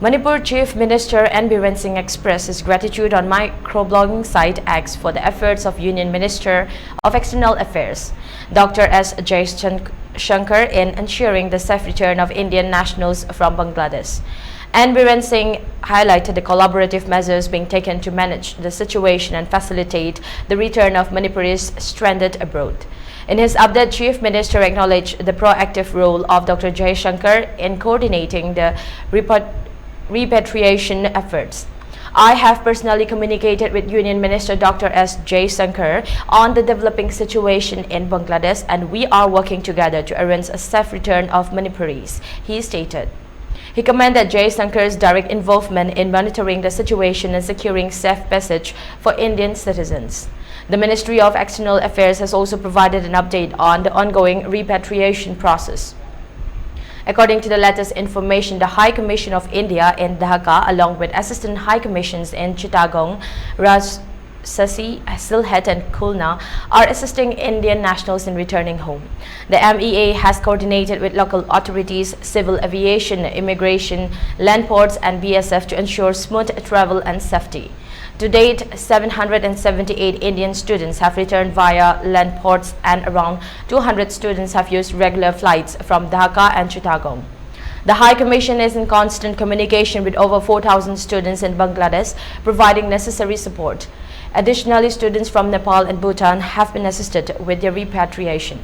Manipur Chief Minister N.Biren Singh expressed his gratitude on microblogging site X for the efforts of Union Minister of External Affairs, Dr. S. Jaishankar, in ensuring the safe return of Indian nationals from Bangladesh. N.Biren Singh highlighted the collaborative measures being taken to manage the situation and facilitate the return of Manipuris stranded abroad. In his update, Chief Minister acknowledged the proactive role of Dr. Jaishankar in coordinating the repatriation efforts. I have personally communicated with Union Minister Dr. S. Jaishankar on the developing situation in Bangladesh, and we are working together to arrange a safe return of Manipuris, he stated. He commended Jaishankar's direct involvement in monitoring the situation and securing safe passage for Indian citizens. The Ministry of External Affairs has also provided an update on the ongoing repatriation process. According to the latest information, the High Commission of India in Dhaka, along with Assistant High Commissions in Chittagong, Rajshahi, Sylhet and Khulna, are assisting Indian nationals in returning home. The MEA has coordinated with local authorities, civil aviation, immigration, land ports and BSF to ensure smooth travel and safety. To date, 778 Indian students have returned via land ports and around 200 students have used regular flights from Dhaka and Chittagong. The High Commission is in constant communication with over 4,000 students in Bangladesh, providing necessary support. Additionally, students from Nepal and Bhutan have been assisted with their repatriation.